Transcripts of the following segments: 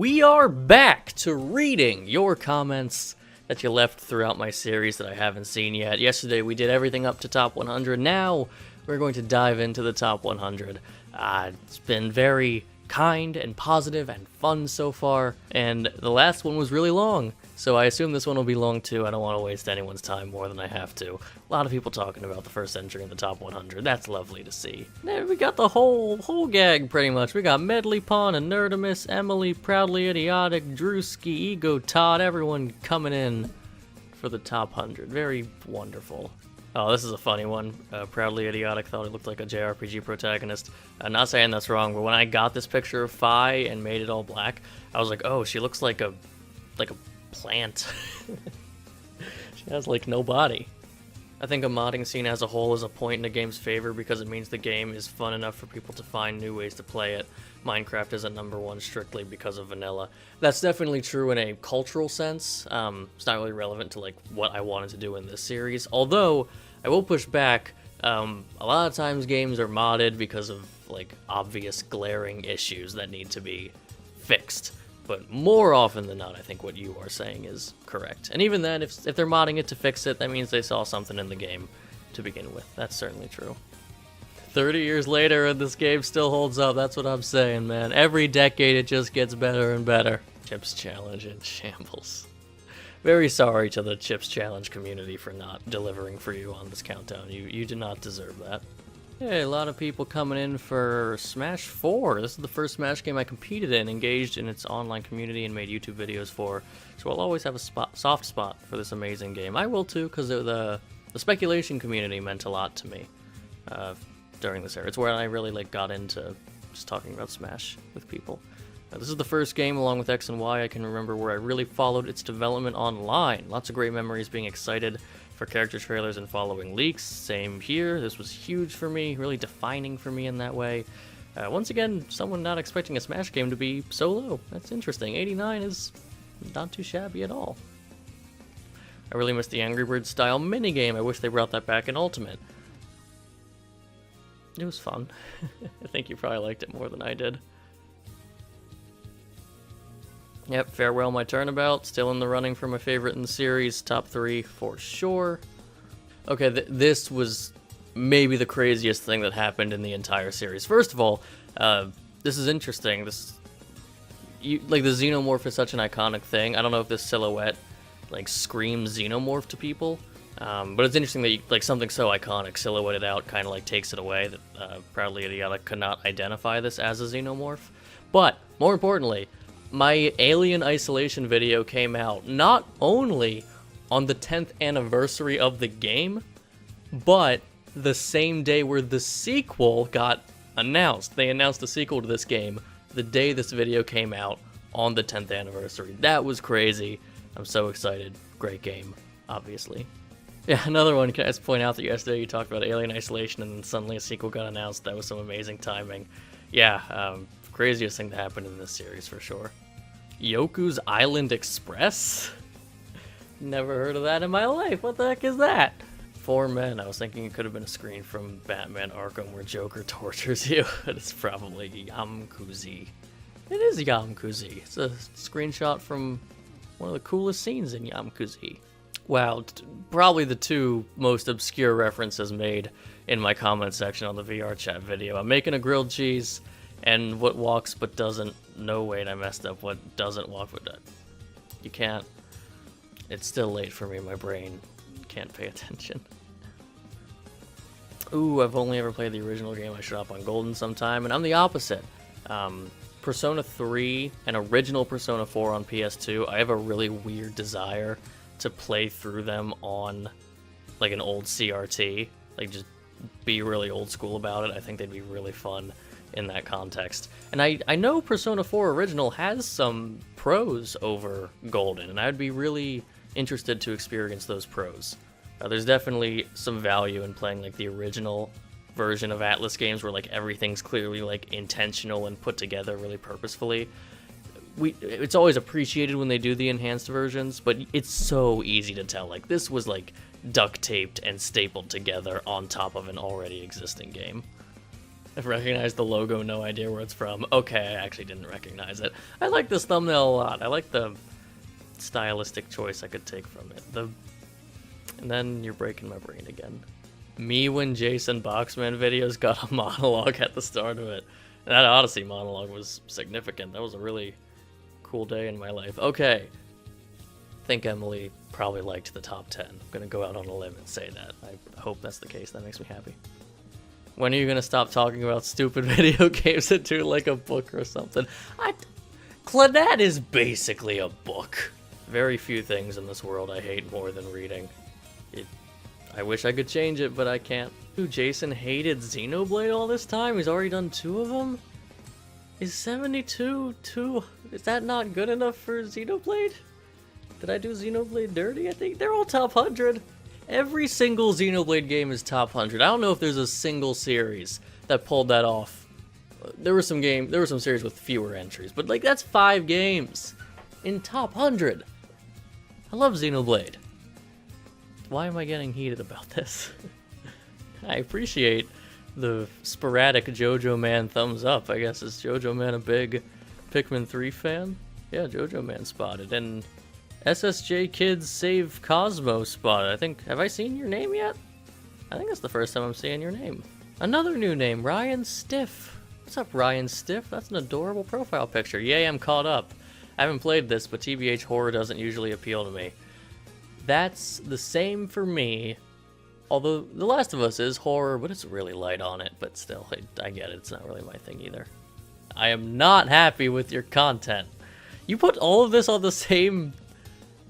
We are back to reading your comments that you left throughout my series that I haven't seen yet. Yesterday we did everything up to top 100. Now we're going to dive into the top 100. It's been very kind and positive and fun so far, and the last one was really long, so I assume this one will be long too. I don't want to waste anyone's time more than I have to. A lot of people talking about the first entry in the top 100. That's lovely to see. Then we got the whole gag pretty much. We got Medley Pond, Nerdimus, Emily, Proudly Idiotic, Drewski, Ego, Todd, everyone coming in for the top 100. Very wonderful. Oh, this is a funny one. Proudly Idiotic thought it looked like a JRPG protagonist. Not saying that's wrong, but when I got this picture of Fi and made it all black, I was like, oh, she looks like a plant. She has like no body. I think a modding scene as a whole is a point in a game's favor because it means the game is fun enough for people to find new ways to play it. Minecraft isn't #1 strictly because of vanilla. That's definitely true in a cultural sense. It's not really relevant to like what I wanted to do in this series. Although, I will push back, a lot of times games are modded because of like obvious glaring issues that need to be fixed. But more often than not, I think what you are saying is correct. And even then, if they're modding it to fix it, that means they saw something in the game to begin with. That's certainly true. 30 years later, and this game still holds up. That's what I'm saying, man. Every decade, it just gets better and better. Chips Challenge in shambles. Very sorry to the Chips Challenge community for not delivering for you on this countdown. You do not deserve that. Hey, a lot of people coming in for Smash 4. This is the first Smash game I competed in, engaged in its online community, and made YouTube videos for. So I'll always have a soft spot for this amazing game. I will too, because the speculation community meant a lot to me during this era. It's where I really got into just talking about Smash with people. This is the first game, along with X and Y, I can remember where I really followed its development online. Lots of great memories being excited for character trailers and following leaks. Same here. This was huge for me, really defining for me in that way. Once again, someone not expecting a Smash game to be so low. That's interesting. 89 is not too shabby at all. I really miss the Angry Birds style minigame. I wish they brought that back in Ultimate. It was fun. I think you probably liked it more than I did. Yep, Farewell My Turnabout, still in the running for my favorite in the series, top 3 for sure. Okay, this was maybe the craziest thing that happened in the entire series. First of all, this is interesting. The Xenomorph is such an iconic thing. I don't know if this silhouette screams Xenomorph to people, but it's interesting that something so iconic silhouetted out kind of takes it away. That Proudly Idiotic could not identify this as a Xenomorph. But more importantly, my Alien Isolation video came out not only on the 10th anniversary of the game, but the same day where the sequel got announced. They announced the sequel to this game the day this video came out on the 10th anniversary. That was crazy. I'm so excited. Great game, obviously. Yeah, another one, can I just point out that yesterday you talked about Alien Isolation and then suddenly a sequel got announced. That was some amazing timing. Yeah, craziest thing that happened in this series for sure. Yoku's Island Express? Never heard of that in my life. What the heck is that? 4 Men. I was thinking it could have been a screen from Batman Arkham where Joker tortures you. But it's probably Yamkuzi. It is Yamkuzi. It's a screenshot from one of the coolest scenes in Yamkuzi. Wow, probably the 2 most obscure references made in my comment section on the VR chat video. I'm making a grilled cheese, and what walks but doesn't. No, wait, I messed up. What doesn't walk but does. You can't. It's still late for me. My brain can't pay attention. Ooh, I've only ever played the original game. I should hop on Golden sometime, and I'm the opposite. Persona 3 and original Persona 4 on PS2, I have a really weird desire to play through them on an old CRT. Just be really old school about it. I think they'd be really fun in that context. And I know Persona 4 Original has some pros over Golden, and I'd be really interested to experience those pros. There's definitely some value in playing the original version of Atlas games where everything's clearly intentional and put together really purposefully. It's always appreciated when they do the enhanced versions, but it's so easy to tell this was duct taped and stapled together on top of an already existing game. I've recognized the logo, no idea where it's from. Okay, I actually didn't recognize it. I like this thumbnail a lot. I like the stylistic choice I could take from it. And then you're breaking my brain again. Me when Jason Boxman videos got a monologue at the start of it. That Odyssey monologue was significant. That was a really cool day in my life. Okay. I think Emily probably liked the top 10. I'm gonna go out on a limb and say that. I hope that's the case. That makes me happy. When are you gonna stop talking about stupid video games and do like a book or something? Clannad is basically a book. Very few things in this world I hate more than reading. I wish I could change it, but I can't. Dude, Jason hated Xenoblade all this time? He's already done 2 of them? Is 72 2? Is that not good enough for Xenoblade? Did I do Xenoblade dirty? I think they're all top 100. Every single Xenoblade game is top 100. I don't know if there's a single series that pulled that off. There were some series with fewer entries, but like that's 5 games in top 100. I love Xenoblade. Why am I getting heated about this? I appreciate the sporadic JoJo Man thumbs up. I guess, is JoJo Man a big Pikmin 3 fan? Yeah, JoJo Man spotted. And SSJ Kids Save Cosmo spotted. I think, have I seen your name yet? I think that's the first time I'm seeing your name. Another new name, Ryan Stiff. What's up, Ryan Stiff? That's an adorable profile picture. Yay, I'm caught up. I haven't played this, but TBH horror doesn't usually appeal to me. That's the same for me. Although The Last of Us is horror, but it's really light on it. But still, I get it. It's not really my thing either. I am not happy with your content. You put all of this on the same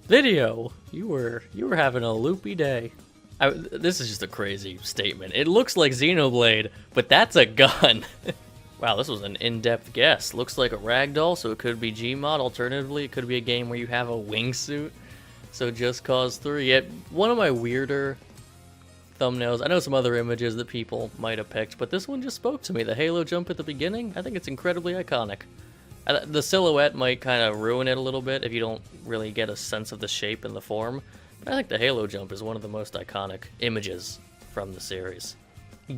video. You were having a loopy day. This is just a crazy statement. It looks like Xenoblade, but that's a gun. Wow, this was an in-depth guess. Looks like a ragdoll, so it could be Gmod. Alternatively, it could be a game where you have a wingsuit. So Just Cause 3. Yet one of my weirder thumbnails. I know some other images that people might have picked, but this one just spoke to me. The Halo jump at the beginning, I think it's incredibly iconic. The silhouette might kind of ruin it a little bit if you don't really get a sense of the shape and the form. But I think the Halo jump is one of the most iconic images from the series.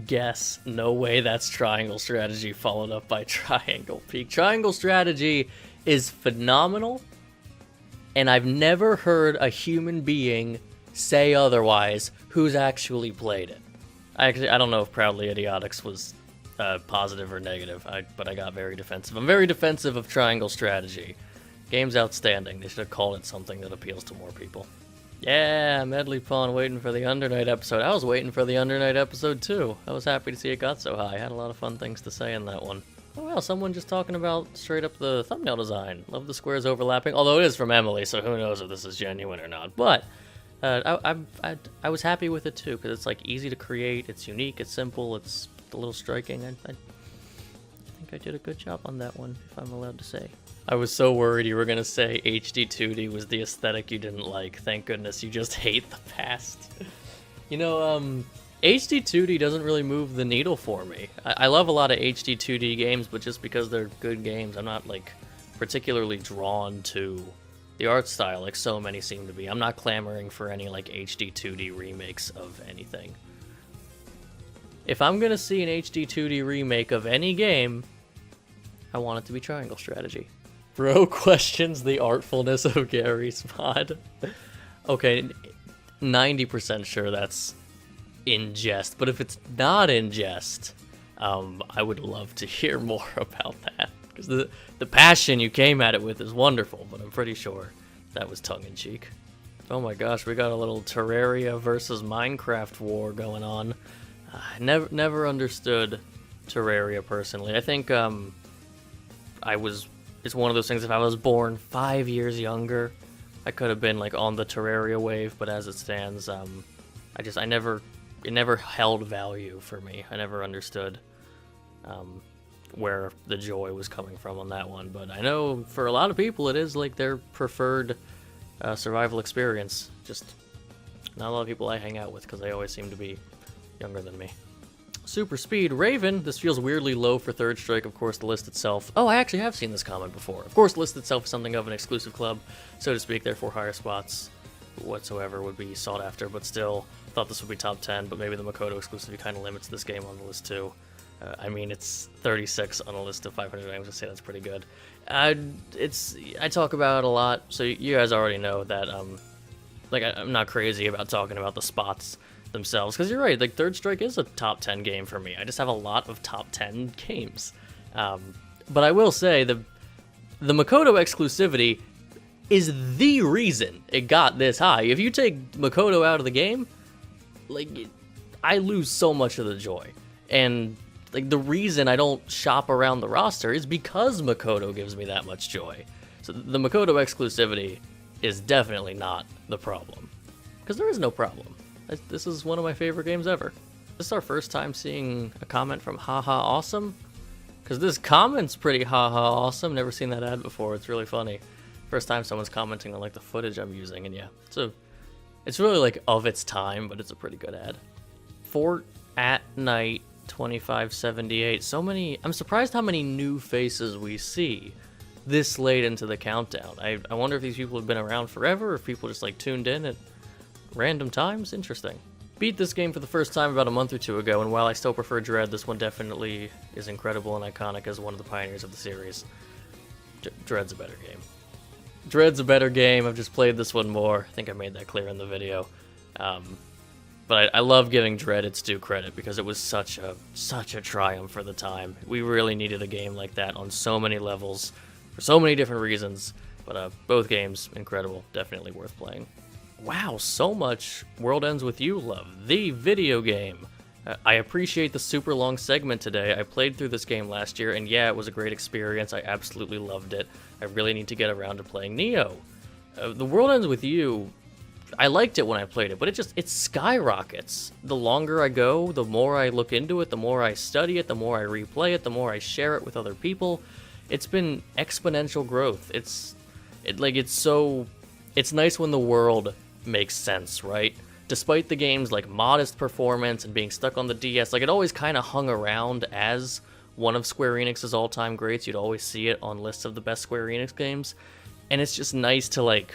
Guess, no way that's Triangle Strategy followed up by Triangle Peak. Triangle Strategy is phenomenal, and I've never heard a human being say otherwise who's actually played it. I don't know if Proudly Idiotics was positive or negative, but I got very defensive. I'm very defensive of Triangle Strategy. Game's outstanding. They should have called it something that appeals to more people. Yeah, Medley Pawn waiting for the Undernight episode. I was waiting for the Undernight episode too. I was happy to see it got so high. I had a lot of fun things to say in that one. Oh well, someone just talking about straight up the thumbnail design. Love the squares overlapping, although it is from Emily, so who knows if this is genuine or not. But I was happy with it too, because it's like easy to create, it's unique, it's simple, it's a little striking. I think I did a good job on that one, if I'm allowed to say. I was so worried you were going to say HD 2D was the aesthetic you didn't like. Thank goodness you just hate the past. You know, HD 2D doesn't really move the needle for me. I love a lot of HD 2D games, but just because they're good games, I'm not, like, particularly drawn to the art style like so many seem to be. I'm not clamoring for any, like, HD 2D remakes of anything. If I'm going to see an HD 2D remake of any game, I want it to be Triangle Strategy. Bro questions the artfulness of Gary's mod. Okay, 90% sure that's in jest, but if it's not in jest, I would love to hear more about that. Because the passion you came at it with is wonderful, but I'm pretty sure that was tongue-in-cheek. Oh my gosh, we got a little Terraria versus Minecraft war going on. I never understood Terraria personally. I think it's one of those things, if I was born 5 years younger, I could have been like on the Terraria wave, but as it stands, it never held value for me. I never understood where the joy was coming from on that one, but I know for a lot of people it is like their preferred survival experience. Just not a lot of people I hang out with because they always seem to be younger than me. Super Speed Raven, this feels weirdly low for Third Strike. Of course, the list itself. Oh, I actually have seen this comment before. Of course, the list itself is something of an exclusive club, so to speak, therefore higher spots whatsoever would be sought after, but still thought this would be top 10, but maybe the Makoto exclusivity kind of limits this game on the list too. I mean, it's 36 on a list of 500 games. I'd say that's pretty good. I talk about it a lot, so you guys already know that. Like I'm not crazy about talking about the spots themselves, because you're right. Like Third Strike is a top 10 game for me. I just have a lot of top 10 games. But I will say the Makoto exclusivity is the reason it got this high. If you take Makoto out of the game, like I lose so much of the joy. And like the reason I don't shop around the roster is because Makoto gives me that much joy. So the Makoto exclusivity is definitely not the problem, because there is no problem. This is one of my favorite games ever. This is our first time seeing a comment from Haha Awesome, because this comment's pretty haha awesome. Never seen that ad before. It's really funny. First time someone's commenting on like the footage I'm using, and yeah, it's really like of its time, but it's a pretty good ad. Fort at Night 2578. So many. I'm surprised how many new faces we see this late into the countdown. I wonder if these people have been around forever, or if people just like tuned in at random times. Interesting. Beat this game for the first time about a month or two ago, and while I still prefer Dread, this one definitely is incredible and iconic as one of the pioneers of the series. Dread's a better game. Dread's a better game. I've just played this one more. I think I made that clear in the video. But I love giving Dread its due credit, because it was such a triumph for the time. We really needed a game like that on so many levels, for so many different reasons. But both games, incredible. Definitely worth playing. Wow, so much World Ends With You love. The video game. I appreciate the super long segment today. I played through this game last year, and yeah, it was a great experience. I absolutely loved it. I really need to get around to playing Neo. The World Ends With You, I liked it when I played it, but it skyrockets. The longer I go, the more I look into it, the more I study it, the more I replay it, the more I share it with other people. It's been exponential growth. It's nice when the world makes sense, right? Despite the game's like modest performance and being stuck on the DS, like it always kind of hung around as one of Square Enix's all-time greats. You'd always see it on lists of the best Square Enix games, and it's just nice to like,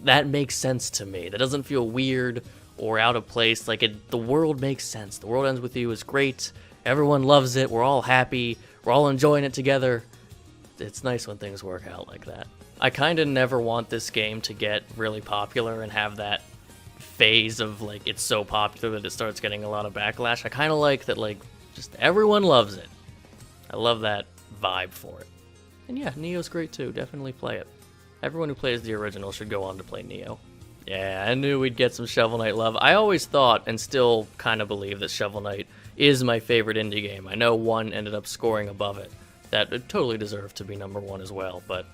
that makes sense to me. That doesn't feel weird or out of place. Like the world makes sense. The World Ends With You is great. Everyone loves it. We're all happy. We're all enjoying it together. It's nice when things work out like that. I kind of never want this game to get really popular and have that phase of like it's so popular that it starts getting a lot of backlash. I kind of like that, like just everyone loves it. I love that vibe for it. And yeah, Neo's great too. Definitely play it. Everyone who plays the original should go on to play Neo. Yeah, I knew we'd get some Shovel Knight love. I always thought, and still kind of believe, that Shovel Knight is my favorite indie game. I know one ended up scoring above it. That it totally deserved to be number one as well, but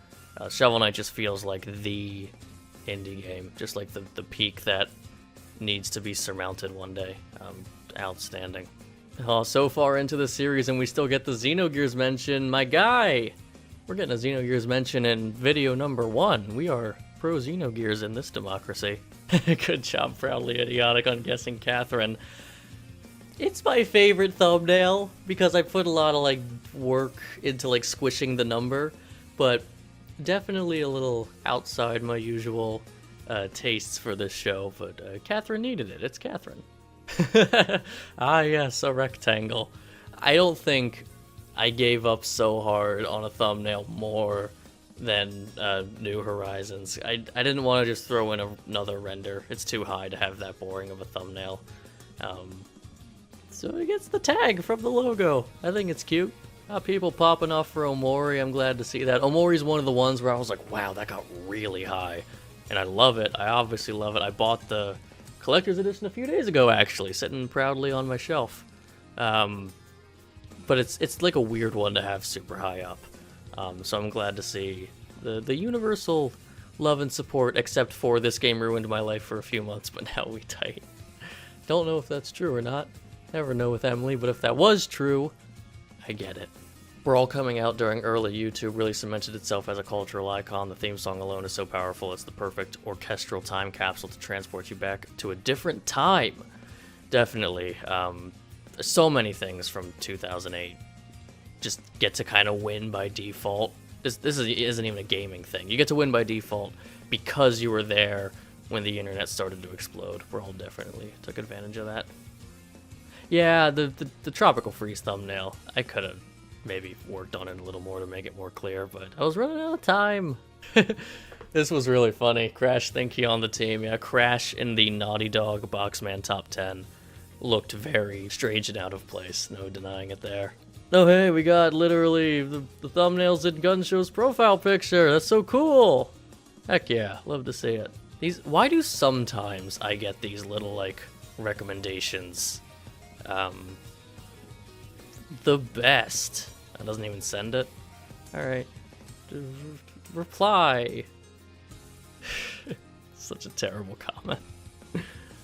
Shovel Knight just feels like the indie game. Just like the peak that needs to be surmounted one day. Outstanding. Oh, so far into the series and we still get the Xenogears mention. My guy! We're getting a Xenogears mention in video number 1. We are pro Xenogears in this democracy. Good job, Proudly Idiotic, on guessing Catherine. It's my favorite thumbnail because I put a lot of like work into like squishing the number, but definitely a little outside my usual tastes for this show. But Catherine needed it. It's Catherine. Ah, yes, a rectangle. I don't think I gave up so hard on a thumbnail more than New Horizons. I didn't want to just throw in another render. It's too high to have that boring of a thumbnail. So it gets the tag from the logo. I think it's cute. People popping off for Omori. I'm glad to see that. Omori's one of the ones where I was like, wow, that got really high. And I love it. I obviously love it. I bought the collector's edition a few days ago, actually, sitting proudly on my shelf. But it's like a weird one to have super high up. So I'm glad to see the universal love and support, except for this game ruined my life for a few months, but now we tight. Don't know if that's true or not. Never know with Emily, but if that was true, I get it. Brawl coming out during early YouTube really cemented itself as a cultural icon. The theme song alone is so powerful, it's the perfect orchestral time capsule to transport you back to a different time. Definitely. So many things from 2008 just get to kind of win by default. This isn't even a gaming thing. You get to win by default because you were there when the internet started to explode. Brawl definitely took advantage of that. Yeah, the tropical freeze thumbnail. I could have maybe worked on it a little more to make it more clear, but I was running out of time. This was really funny. Crash Thinky on the team. Yeah, Crash in the Naughty Dog Boxman top 10 looked very strange and out of place. No denying it there. Oh hey, we got literally the thumbnails in Gunshow's profile picture. That's so cool. Heck yeah, love to see it. Why do sometimes I get these little like recommendations? The best. That doesn't even send it. All right, reply. Such a terrible comment.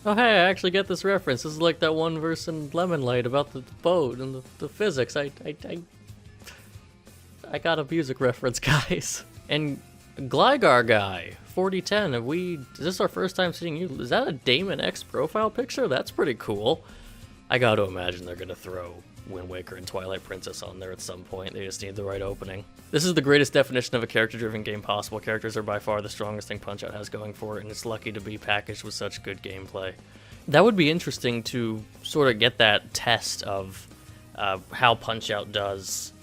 Oh hey, I actually get this reference. This is like that one verse in Lemon Light about the boat and the physics. I got a music reference, guys. And Gligar guy, 4010. Is this our first time seeing you? Is that a Damon X profile picture? That's pretty cool. I got to imagine they're gonna throw Wind Waker and Twilight Princess on there at some point. They just need the right opening. This is the greatest definition of a character-driven game possible. Characters are by far the strongest thing Punch-Out has going for it, and it's lucky to be packaged with such good gameplay. That would be interesting to sort of get that test of how Punch-Out does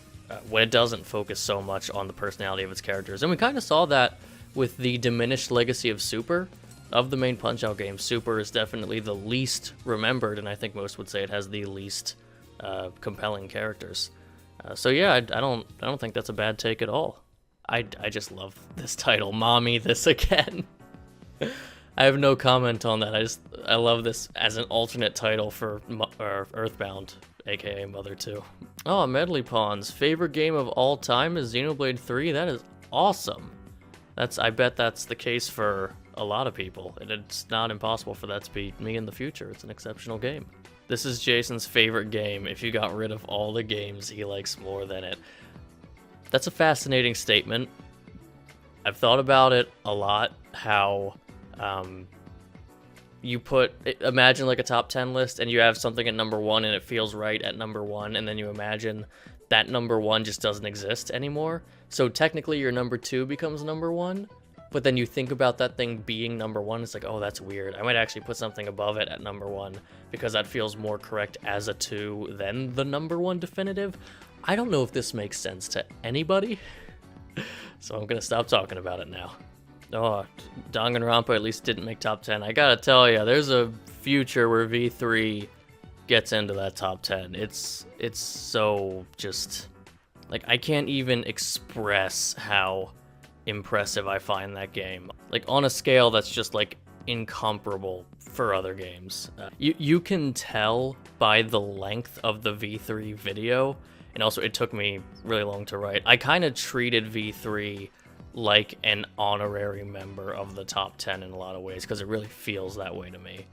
when it doesn't focus so much on the personality of its characters. And we kind of saw that with the diminished legacy of Super. Of the main Punch-Out games, Super is definitely the least remembered, and I think most would say it has the least compelling characters. So yeah, I don't think that's a bad take at all. I just love this title, Mommy This Again. I have no comment on that. I love this as an alternate title for Earthbound, aka Mother 2. Oh, Medley Pawns, favorite game of all time is Xenoblade 3. That is awesome. I bet that's the case for a lot of people, and it's not impossible for that to be me in the future. It's an exceptional game. This is Jason's favorite game if you got rid of all the games he likes more than it. That's a fascinating statement. I've thought about it a lot, how imagine like a top 10 list and you have something at number 1 and it feels right at number 1, and then you imagine that number 1 just doesn't exist anymore. So technically your number 2 becomes number 1, but then you think about that thing being number 1, it's like, oh, that's weird. I might actually put something above it at number 1 because that feels more correct as a 2 than the number 1 definitive. I don't know if this makes sense to anybody, so I'm gonna stop talking about it now. Oh, Danganronpa at least didn't make top 10. I gotta tell you, there's a future where V3 gets into that top 10. It's so just, like, I can't even express how impressive I find that game. Like, on a scale that's just, like, incomparable for other games. You can tell by the length of the V3 video, and also it took me really long to write. I kind of treated V3 like an honorary member of the top 10 in a lot of ways, because it really feels that way to me.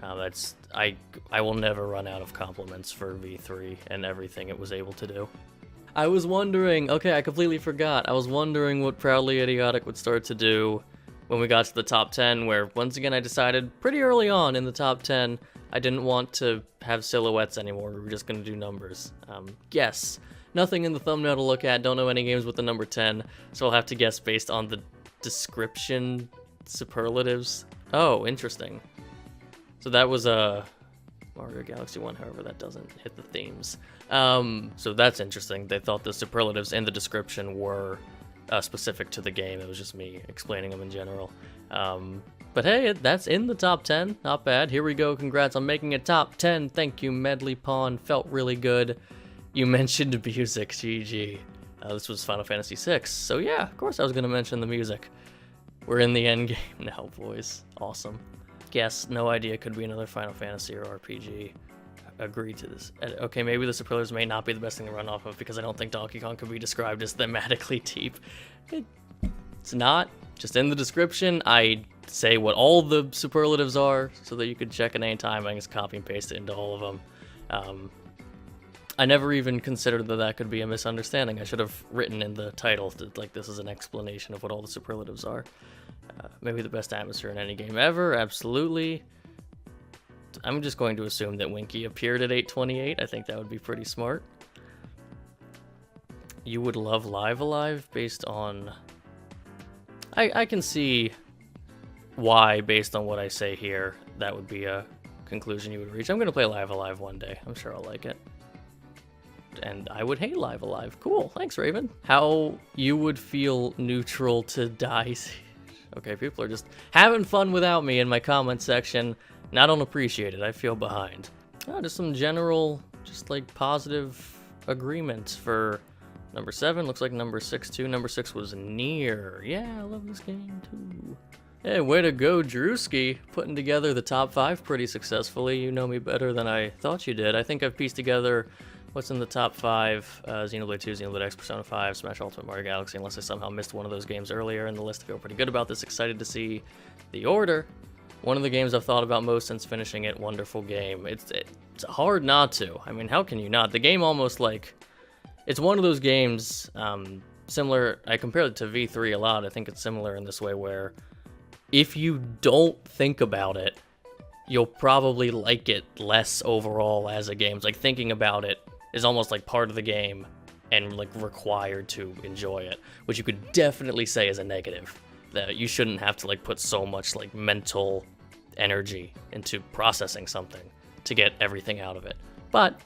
I will never run out of compliments for V3 and everything it was able to do. I was wondering, okay, I completely forgot. I was wondering what Proudly Idiotic would start to do when we got to the top 10, where once again I decided pretty early on in the top 10 I didn't want to have silhouettes anymore. We were just going to do numbers. Yes, nothing in the thumbnail to look at. Don't know any games with the number 10, so I'll have to guess based on the description superlatives. Oh, interesting. So that was Mario Galaxy 1, however that doesn't hit the themes. So that's interesting. They thought the superlatives in the description were specific to the game. It was just me explaining them in general. But hey, that's in the top 10. Not bad. Here we go. Congrats on making it top 10. Thank you, Medley Pawn. Felt really good. You mentioned music, GG. This was Final Fantasy VI. So yeah, of course I was going to mention the music. We're in the end game now, boys. Awesome. Guess, no idea. Could be another Final Fantasy or RPG. Agree to this. Okay, maybe the superlatives may not be the best thing to run off of, because I don't think Donkey Kong could be described as thematically deep. It's not. Just in the description, I say what all the superlatives are, so that you could check at any time. I can just copy and paste it into all of them. I never even considered that could be a misunderstanding. I should have written in the title that, like, this is an explanation of what all the superlatives are. Maybe the best atmosphere in any game ever, absolutely. I'm just going to assume that Winky appeared at 828. I think that would be pretty smart. You would love Live Alive based on... I can see why, based on what I say here, that would be a conclusion you would reach. I'm gonna play Live Alive one day. I'm sure I'll like it. And I would hate Live Alive. Cool, thanks, Raven. How you would feel neutral to die. Okay, people are just having fun without me in my comment section. And I don't appreciate it. I feel behind. Oh, just some general, just like positive agreements for number 7. Looks like number 6 too. Number 6 was Near. Yeah, I love this game too. Hey, way to go, Drewski. Putting together the top 5 pretty successfully. You know me better than I thought you did. I think I've pieced together what's in the top 5, Xenoblade 2, Xenoblade X, Persona 5, Smash Ultimate Mario Galaxy, unless I somehow missed one of those games earlier in the list. I feel pretty good about this, excited to see the order. One of the games I've thought about most since finishing it, wonderful game. It's hard not to. I mean, how can you not? The game almost like, it's one of those games, similar, I compare it to V3 a lot. I think it's similar in this way where if you don't think about it, you'll probably like it less overall as a game. It's like thinking about it is almost like part of the game and like required to enjoy it, which you could definitely say is a negative, that you shouldn't have to like put so much like mental energy into processing something to get everything out of it. But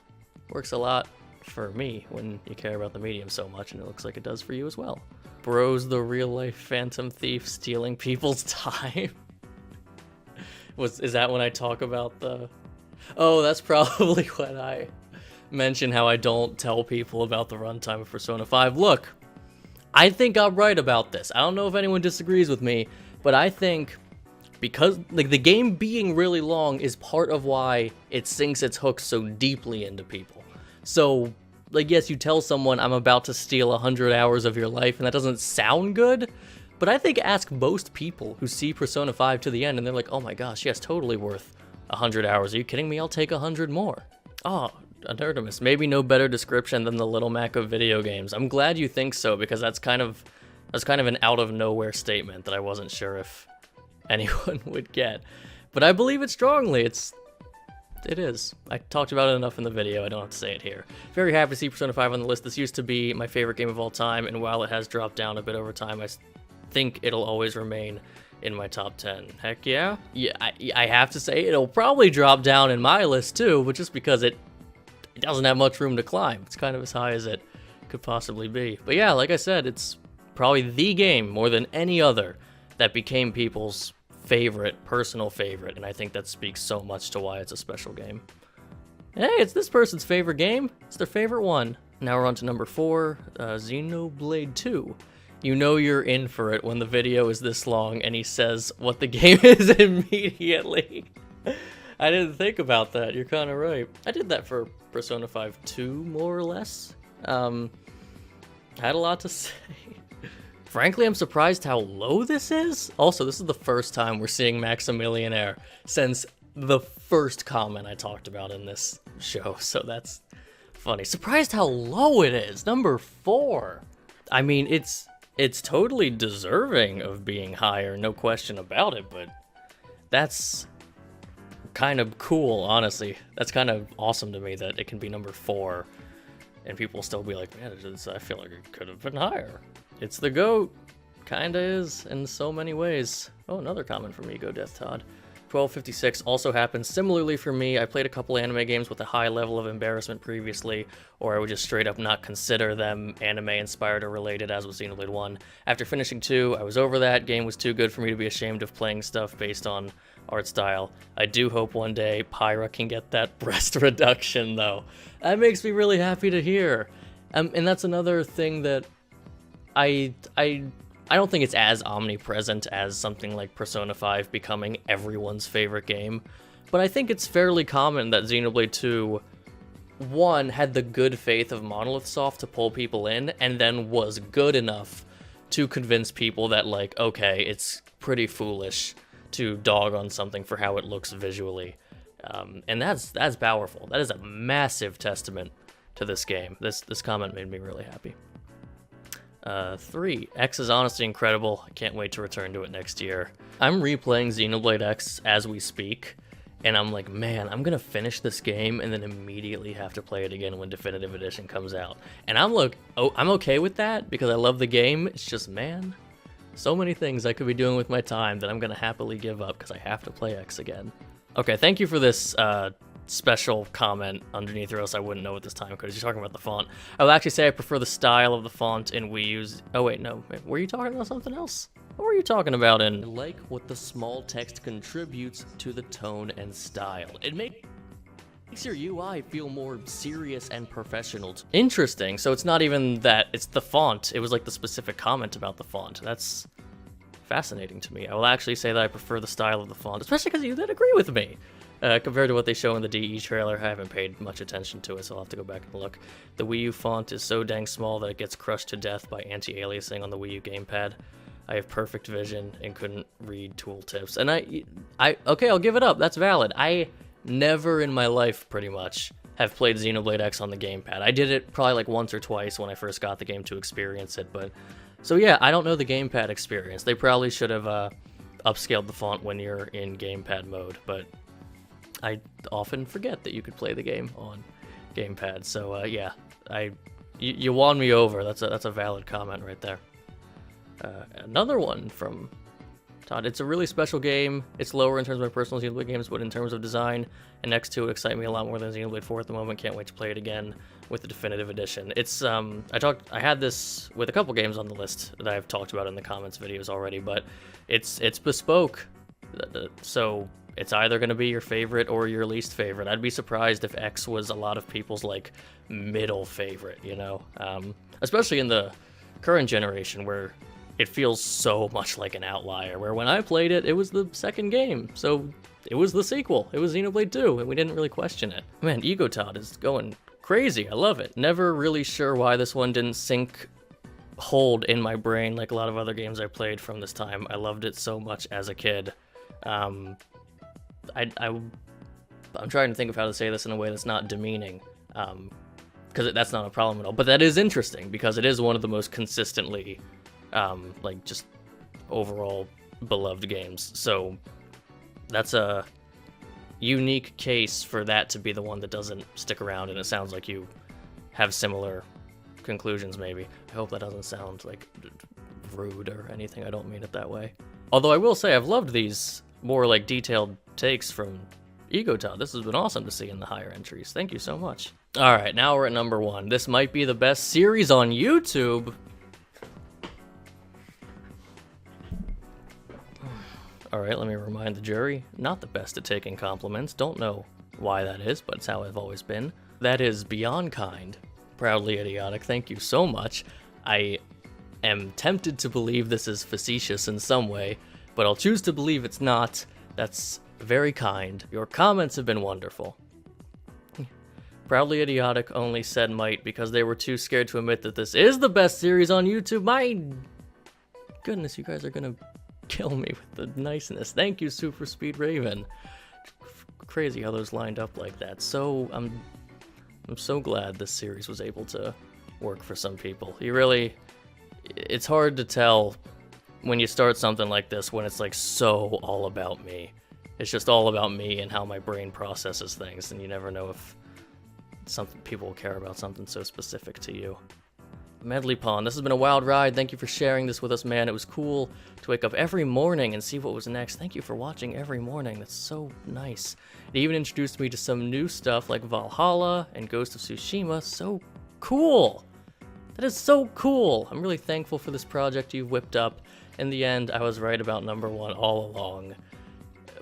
works a lot for me when you care about the medium so much, and it looks like it does for you as well. Bro's the real life phantom thief stealing people's time. Is that when I talk about the... Oh, that's probably when I mention how I don't tell people about the runtime of Persona 5. Look, I think I'm right about this. I don't know if anyone disagrees with me, but I think because like the game being really long is part of why it sinks its hooks so deeply into people. So, like, yes, you tell someone I'm about to steal 100 hours of your life, and that doesn't sound good, but I think ask most people who see Persona 5 to the end, and they're like, oh my gosh, yes, totally worth 100 hours. Are you kidding me? I'll take 100 more. Oh, Anertimus, maybe no better description than the Little Mac of video games. I'm glad you think so, because that's kind of an out-of-nowhere statement that I wasn't sure if anyone would get. But I believe it strongly. It is. I talked about it enough in the video, I don't have to say it here. Very happy to see Persona 5 on the list. This used to be my favorite game of all time, and while it has dropped down a bit over time, I think it'll always remain in my top 10. Heck yeah. Yeah, I have to say it'll probably drop down in my list too, but just because it doesn't have much room to climb. It's kind of as high as it could possibly be. But yeah, like I said, it's probably the game more than any other that became people's favorite, personal favorite, and I think that speaks so much to why it's a special game. Hey, it's this person's favorite game. It's their favorite one. Now we're on to number 4, Xenoblade 2. You know you're in for it when the video is this long and he says what the game is immediately. I didn't think about that. You're kind of right. I did that for Persona 5 2, more or less. Had a lot to say. Frankly, I'm surprised how low this is. Also, this is the first time we're seeing Maximillionaire since the first comment I talked about in this show, so that's funny. Surprised how low it is. Number 4. I mean, it's totally deserving of being higher, no question about it, but that's kind of cool, honestly. That's kind of awesome to me that it can be number 4 and people still be like, man, I feel like it could have been higher. It's the GOAT. Kinda is in so many ways. Oh, another comment from Ego Death Todd. 1256 also happened similarly for me. I played a couple anime games with a high level of embarrassment previously, or I would just straight up not consider them anime inspired or related, as with Xenoblade 1. After finishing 2, I was over that. Game was too good for me to be ashamed of playing stuff based on art style. I do hope one day Pyra can get that breast reduction, though. That makes me really happy to hear. And that's another thing that I don't think it's as omnipresent as something like Persona 5 becoming everyone's favorite game, but I think it's fairly common that Xenoblade 2, 1, had the good faith of Monolith Soft to pull people in, and then was good enough to convince people that, like, okay, it's pretty foolish to dog on something for how it looks visually. And that's powerful. That is a massive testament to this game. This comment made me really happy. 3. X is honestly incredible. I can't wait to return to it next year. I'm replaying Xenoblade X as we speak, and I'm like, man, I'm gonna finish this game and then immediately have to play it again when Definitive Edition comes out. And I'm okay with that because I love the game. It's just, man, so many things I could be doing with my time that I'm gonna happily give up because I have to play X again. Okay, thank you for this special comment underneath, or else I wouldn't know at this time because you're talking about the font. I will actually say I prefer the style of the font in Wii U's. Oh wait, no, were you talking about something else? What were you talking about in? I like what the small text contributes to the tone and style. It makes your UI feel more serious and professional. Interesting, so it's not even that, it's the font. It was like the specific comment about the font. That's fascinating to me. I will actually say that I prefer the style of the font, especially because you did agree with me. Compared to what they show in the DE trailer, I haven't paid much attention to it, so I'll have to go back and look. The Wii U font is so dang small that it gets crushed to death by anti-aliasing on the Wii U gamepad. I have perfect vision and couldn't read tooltips. And okay, I'll give it up. That's valid. I never in my life, pretty much, have played Xenoblade X on the gamepad. I did it probably like once or twice when I first got the game to experience it, but... So yeah, I don't know the gamepad experience. They probably should have upscaled the font when you're in gamepad mode, but... I often forget that you could play the game on gamepad. So yeah, you won me over. That's a valid comment right there. Another one from Todd. It's a really special game. It's lower in terms of my personal Xenoblade games, but in terms of design and next to it, excite me a lot more than Xenoblade 4 at the moment. Can't wait to play it again with the definitive edition. It's I had this with a couple games on the list that I've talked about in the comments videos already, but it's bespoke. So it's either going to be your favorite or your least favorite. I'd be surprised if X was a lot of people's, like, middle favorite, you know? Especially in the current generation where it feels so much like an outlier, where when I played it, it was the second game, so it was the sequel. It was Xenoblade 2, and we didn't really question it. Man, Ego Todd is going crazy. I love it. Never really sure why this one didn't hold in my brain like a lot of other games I played from this time. I loved it so much as a kid. I'm trying to think of how to say this in a way that's not demeaning, because that's not a problem at all. But that is interesting, because it is one of the most consistently, like, just overall beloved games. So that's a unique case for that to be the one that doesn't stick around, and it sounds like you have similar conclusions, maybe. I hope that doesn't sound, like, rude or anything. I don't mean it that way. Although I will say I've loved these more, like, detailed takes from Ego Todd. This has been awesome to see in the higher entries. Thank you so much. Alright, now we're at number 1. This might be the best series on YouTube. Alright, let me remind the jury. Not the best at taking compliments. Don't know why that is, but it's how I've always been. That is Beyond Kind. Proudly idiotic. Thank you so much. I am tempted to believe this is facetious in some way, but I'll choose to believe it's not. That's very kind. Your comments have been wonderful. Proudly idiotic only said might because they were too scared to admit that this is the best series on YouTube. My goodness, you guys are gonna kill me with the niceness. Thank you, Super Speed Raven. Crazy how those lined up like that. So I'm so glad this series was able to work for some people. It's hard to tell when you start something like this when it's like so all about me. It's just all about me and how my brain processes things, and you never know if people will care about something so specific to you. Medley Pond, this has been a wild ride. Thank you for sharing this with us, man. It was cool to wake up every morning and see what was next. Thank you for watching every morning. That's so nice. It even introduced me to some new stuff like Valhalla and Ghost of Tsushima. So cool. That is so cool. I'm really thankful for this project you've whipped up. In the end, I was right about number 1 all along.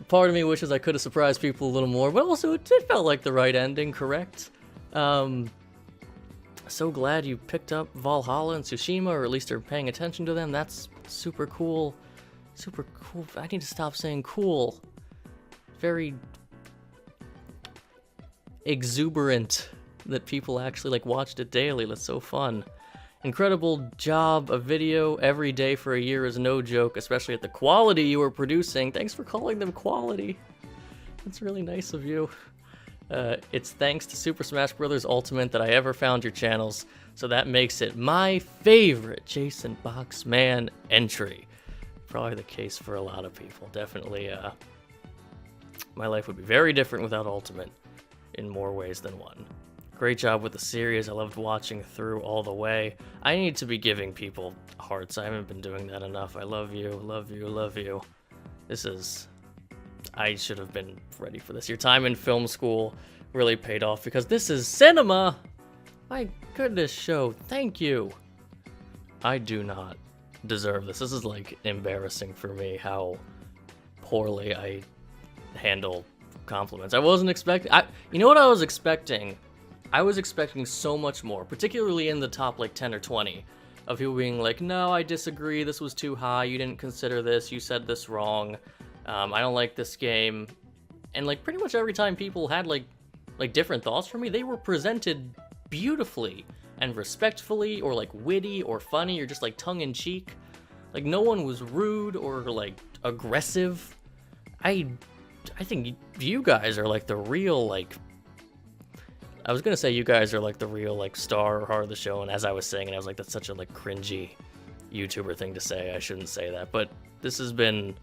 Part of me wishes I could have surprised people a little more, but also it felt like the right ending, correct? So glad you picked up Valhalla and Tsushima, or at least are paying attention to them. That's super cool. Super cool. I need to stop saying cool. Very exuberant that people actually, like, watched it daily. That's so fun. Incredible job of video every day for a year is no joke, especially at the quality you were producing. Thanks for calling them quality. That's really nice of you. It's thanks to Super Smash Bros. Ultimate that I ever found your channels, so that makes it my favorite Jason Boxman entry. Probably the case for a lot of people. Definitely, my life would be very different without Ultimate in more ways than one. Great job with the series. I loved watching through all the way. I need to be giving people hearts. I haven't been doing that enough. I love you, love you, love you. This is... I should have been ready for this. Your time in film school really paid off because this is cinema! My goodness, show, thank you! I do not deserve this. This is, like, embarrassing for me how poorly I handle compliments. I wasn't expecting... You know what I was expecting? I was expecting so much more, particularly in the top, like, 10 or 20, of people being like, no, I disagree, this was too high, you didn't consider this, you said this wrong, I don't like this game. And, like, pretty much every time people had, like different thoughts from me, they were presented beautifully and respectfully, or, like, witty, or funny, or just, like, tongue-in-cheek. Like, no one was rude or, like, aggressive. I think you guys are, like, the real, like... I was gonna say you guys are, like, the real, like, star or heart of the show, and as I was saying it, I was like, that's such a, like, cringy YouTuber thing to say. I shouldn't say that, but this has been...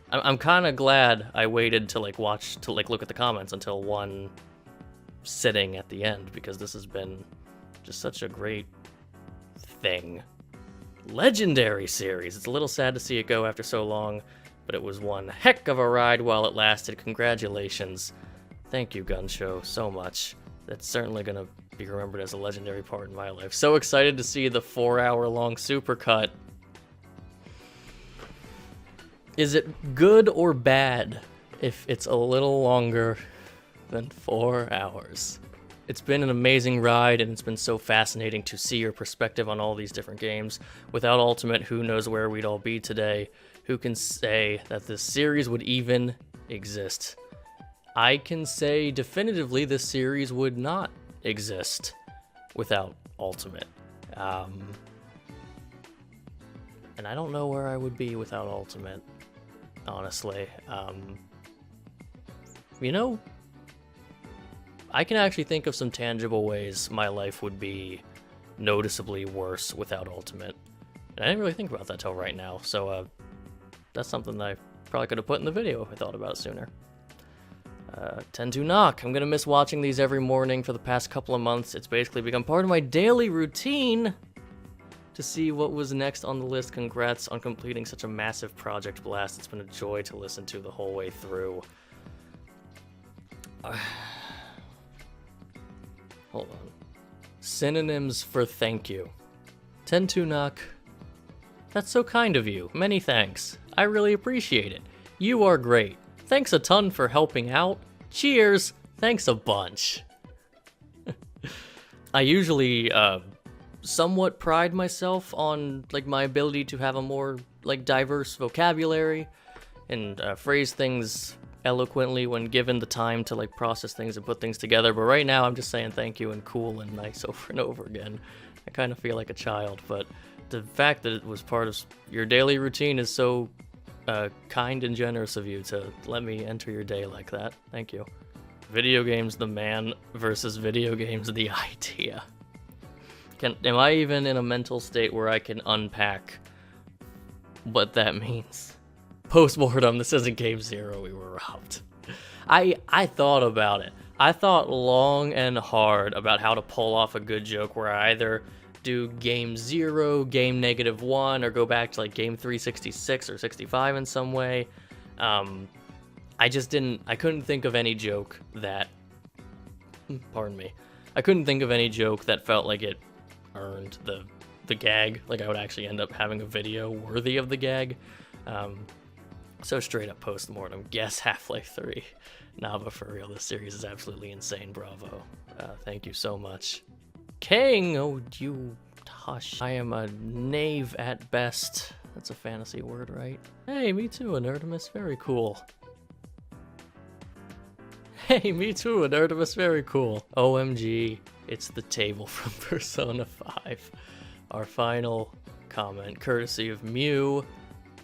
I'm kind of glad I waited to, like, look at the comments until one sitting at the end, because this has been just such a great thing. Legendary series. It's a little sad to see it go after so long, but it was one heck of a ride while it lasted. Congratulations. Thank you, Gun Show, so much. That's certainly going to be remembered as a legendary part in my life. So excited to see the 4-hour-long supercut. Is it good or bad if it's a little longer than 4 hours? It's been an amazing ride, and it's been so fascinating to see your perspective on all these different games. Without Ultimate, who knows where we'd all be today? Who can say that this series would even exist? I can say definitively this series would not exist without Ultimate. And I don't know where I would be without Ultimate, honestly. You know, I can actually think of some tangible ways my life would be noticeably worse without Ultimate. And I didn't really think about that till right now, so that's something that I probably could have put in the video if I thought about it sooner. 10 to knock. I'm gonna miss watching these every morning for the past couple of months. It's basically become part of my daily routine to see what was next on the list. Congrats on completing such a massive project blast. It's been a joy to listen to the whole way through. Hold on. Synonyms for thank you. 10 to knock. That's so kind of you. Many thanks. I really appreciate it. You are great. Thanks a ton for helping out. Cheers. Thanks a bunch. I usually somewhat pride myself on like my ability to have a more like diverse vocabulary and phrase things eloquently when given the time to like process things and put things together. But right now I'm just saying thank you and cool and nice over and over again. I kind of feel like a child, but the fact that it was part of your daily routine is so kind and generous of you to let me enter your day like that. Thank you. Video games the man versus video games the idea. Am I even in a mental state where I can unpack what that means? Post-mortem, this isn't Game Zero, we were robbed. I thought about it. I thought long and hard about how to pull off a good joke where I either do Game 0, Game -1, or go back to like Game 366 or 65 in some way. I couldn't think of any joke that, pardon me, I couldn't think of any joke that felt like it earned the gag, like I would actually end up having a video worthy of the gag. So straight up post-mortem, guess Half-Life 3. Nah, but for real, this series is absolutely insane, bravo. Thank you so much. King, oh you hush. I am a knave at best. That's a fantasy word, right? Hey, me too, Anertimus, very cool. Hey, me too, Anertimus, very cool. OMG, it's the table from Persona 5. Our final comment, courtesy of Mew,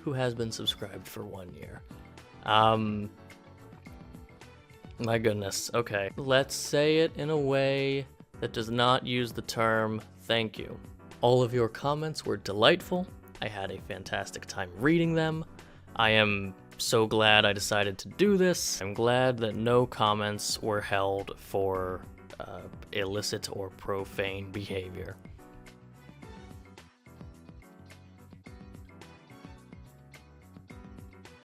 who has been subscribed for 1 year. My goodness, okay. Let's say it in a way that does not use the term thank you. All of your comments were delightful. I had a fantastic time reading them. I am so glad I decided to do this. I'm glad that no comments were held for illicit or profane behavior.